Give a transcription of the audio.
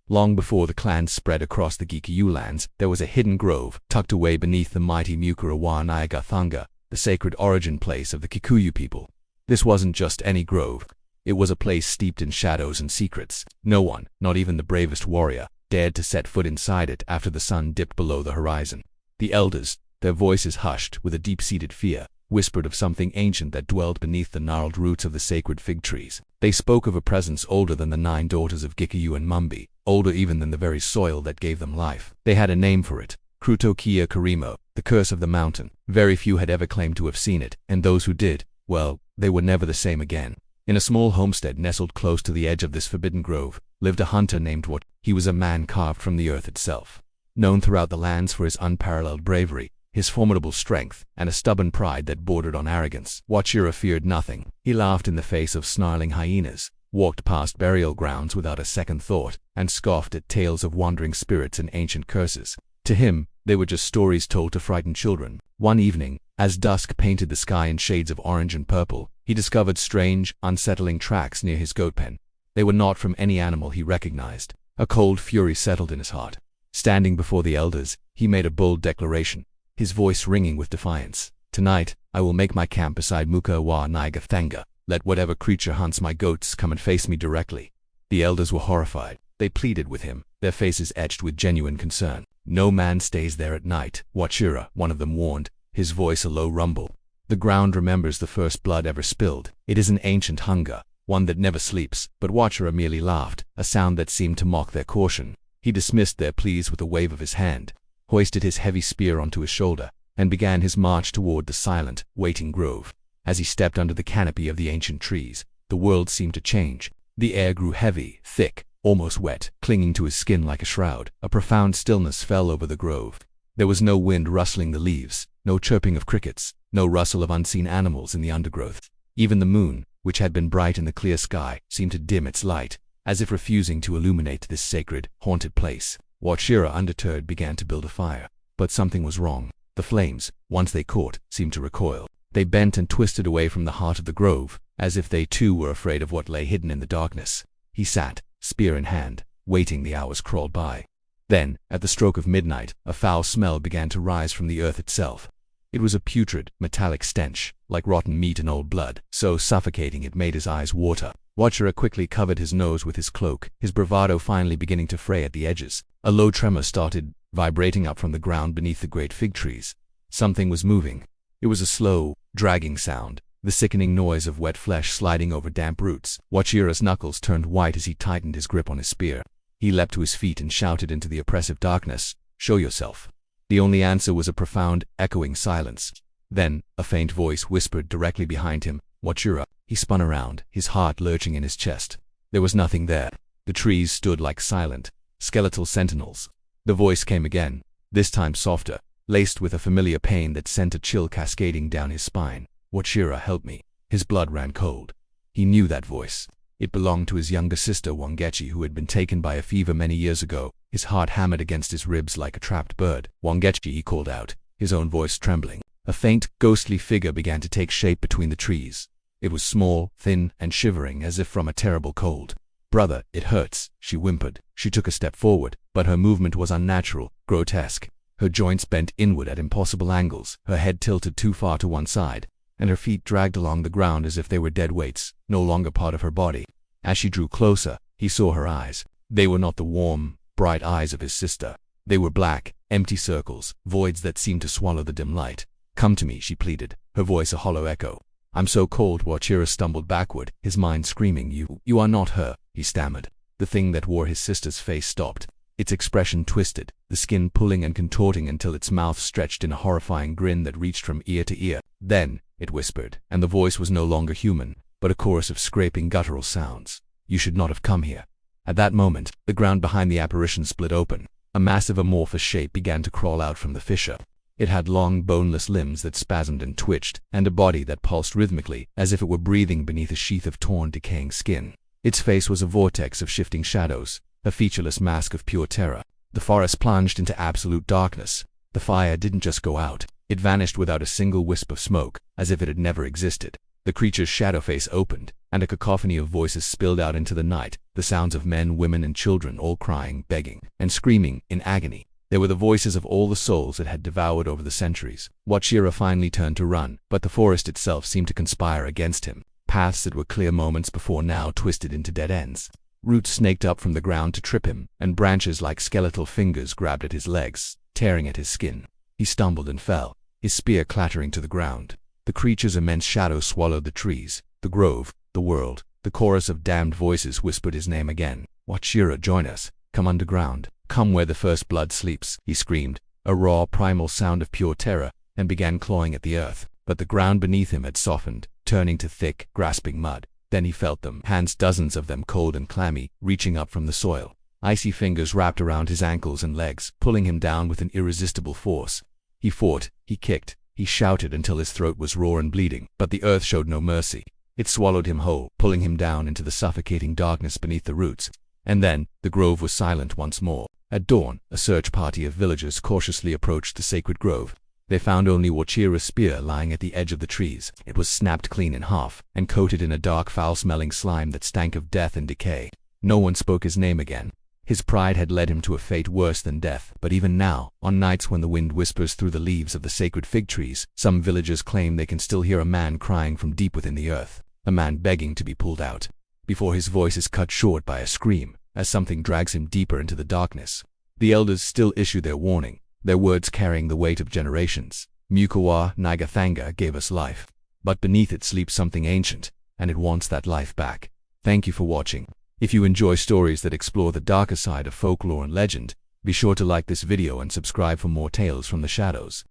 Long before the clans spread across the Gikuyu lands, there was a hidden grove, tucked away beneath the mighty Mukurwe Nyagathanga, the sacred origin place of the Kikuyu people. This wasn't just any grove. It was a place steeped in shadows and secrets. No one, not even the bravest warrior, dared to set foot inside it after the sun dipped below the horizon. The elders, their voices hushed with a deep-seated fear, whispered of something ancient that dwelled beneath the gnarled roots of the sacred fig trees. They spoke of a presence older than the 9 daughters of Gikuyu and Mumbi, older even than the very soil that gave them life. They had a name for it: Kîrutû, Kîrima, the curse of the mountain. Very few had ever claimed to have seen it, and those who did, well, they were never the same again. In a small homestead nestled close to the edge of this forbidden grove, lived a hunter named Wachira. He was a man carved from the earth itself, known throughout the lands for his unparalleled bravery, his formidable strength, and a stubborn pride that bordered on arrogance. Wachira feared nothing. He laughed in the face of snarling hyenas, walked past burial grounds without a second thought, and scoffed at tales of wandering spirits and ancient curses. To him, they were just stories told to frighten children. One evening, as dusk painted the sky in shades of orange and purple, he discovered strange, unsettling tracks near his goat pen. They were not from any animal he recognized. A cold fury settled in his heart. Standing before the elders, he made a bold declaration, his voice ringing with defiance. "Tonight, I will make my camp beside Mukurwe Nyagathanga. Let whatever creature hunts my goats come and face me directly." The elders were horrified. They pleaded with him, their faces etched with genuine concern. "No man stays there at night," Wachira, one of them, warned, his voice a low rumble. "The ground remembers the first blood ever spilled. It is an ancient hunger, one that never sleeps." But Wachira merely laughed, a sound that seemed to mock their caution. He dismissed their pleas with a wave of his hand, hoisted his heavy spear onto his shoulder, and began his march toward the silent, waiting grove. As he stepped under the canopy of the ancient trees, the world seemed to change. The air grew heavy, thick, almost wet, clinging to his skin like a shroud. A profound stillness fell over the grove. There was no wind rustling the leaves, no chirping of crickets, no rustle of unseen animals in the undergrowth. Even the moon, which had been bright in the clear sky, seemed to dim its light, as if refusing to illuminate this sacred, haunted place. Wachira, undeterred, began to build a fire. But something was wrong. The flames, once they caught, seemed to recoil. They bent and twisted away from the heart of the grove, as if they too were afraid of what lay hidden in the darkness. He sat, spear in hand, waiting. The hours crawled by. Then, at the stroke of midnight, a foul smell began to rise from the earth itself. It was a putrid, metallic stench, like rotten meat and old blood, so suffocating it made his eyes water. Wachira quickly covered his nose with his cloak, his bravado finally beginning to fray at the edges. A low tremor started vibrating up from the ground beneath the great fig trees. Something was moving. It was a slow, dragging sound, the sickening noise of wet flesh sliding over damp roots. Wachira's knuckles turned white as he tightened his grip on his spear. He leapt to his feet and shouted into the oppressive darkness, "Show yourself." The only answer was a profound, echoing silence. Then, a faint voice whispered directly behind him, "Wachira." He spun around, his heart lurching in his chest. There was nothing there. The trees stood like silent, skeletal sentinels. The voice came again, this time softer, laced with a familiar pain that sent a chill cascading down his spine. "Wachira, help me." His blood ran cold. He knew that voice. It belonged to his younger sister Wangechi, who had been taken by a fever many years ago. His heart hammered against his ribs like a trapped bird. "Wangechi," he called out, his own voice trembling. A faint, ghostly figure began to take shape between the trees. It was small, thin, and shivering as if from a terrible cold. "Brother, it hurts," she whimpered. She took a step forward, but her movement was unnatural, grotesque. Her joints bent inward at impossible angles, her head tilted too far to one side, and her feet dragged along the ground as if they were dead weights, no longer part of her body. As she drew closer, he saw her eyes. They were not the warm, bright eyes of his sister. They were black, empty circles, voids that seemed to swallow the dim light. "Come to me," she pleaded, her voice a hollow echo. "I'm so cold." Wachira stumbled backward, his mind screaming, You are not her," he stammered. The thing that wore his sister's face stopped. Its expression twisted, the skin pulling and contorting until its mouth stretched in a horrifying grin that reached from ear to ear. Then, it whispered, and the voice was no longer human, but a chorus of scraping guttural sounds. "You should not have come here." At that moment, the ground behind the apparition split open. A massive amorphous shape began to crawl out from the fissure. It had long, boneless limbs that spasmed and twitched, and a body that pulsed rhythmically, as if it were breathing beneath a sheath of torn, decaying skin. Its face was a vortex of shifting shadows, a featureless mask of pure terror. The forest plunged into absolute darkness. The fire didn't just go out, it vanished without a single wisp of smoke, as if it had never existed. The creature's shadow face opened, and a cacophony of voices spilled out into the night, the sounds of men, women, and children all crying, begging, and screaming in agony. They were the voices of all the souls it had devoured over the centuries. Wachira finally turned to run, but the forest itself seemed to conspire against him. Paths that were clear moments before now twisted into dead ends. Roots snaked up from the ground to trip him, and branches like skeletal fingers grabbed at his legs, tearing at his skin. He stumbled and fell, his spear clattering to the ground. The creature's immense shadow swallowed the trees, the grove, the world. The chorus of damned voices whispered his name again. Wachira, join us. Come underground. Come where the first blood sleeps, he screamed, a raw, primal sound of pure terror, and began clawing at the earth. But the ground beneath him had softened, turning to thick, grasping mud. Then he felt them, hands, dozens of them, cold and clammy, reaching up from the soil. Icy fingers wrapped around his ankles and legs, pulling him down with an irresistible force. He fought, he kicked, he shouted until his throat was raw and bleeding, but the earth showed no mercy. It swallowed him whole, pulling him down into the suffocating darkness beneath the roots. And then, the grove was silent once more. At dawn, a search party of villagers cautiously approached the sacred grove. They found only Wachira's spear lying at the edge of the trees. It was snapped clean in half, and coated in a dark, foul-smelling slime that stank of death and decay. No one spoke his name again. His pride had led him to a fate worse than death, but even now, on nights when the wind whispers through the leaves of the sacred fig trees, some villagers claim they can still hear a man crying from deep within the earth, a man begging to be pulled out, before his voice is cut short by a scream, as something drags him deeper into the darkness. The elders still issue their warning, their words carrying the weight of generations. Mukurwe, Nyagathanga gave us life, but beneath it sleeps something ancient, and it wants that life back. Thank you for watching. If you enjoy stories that explore the darker side of folklore and legend, be sure to like this video and subscribe for more tales from the shadows.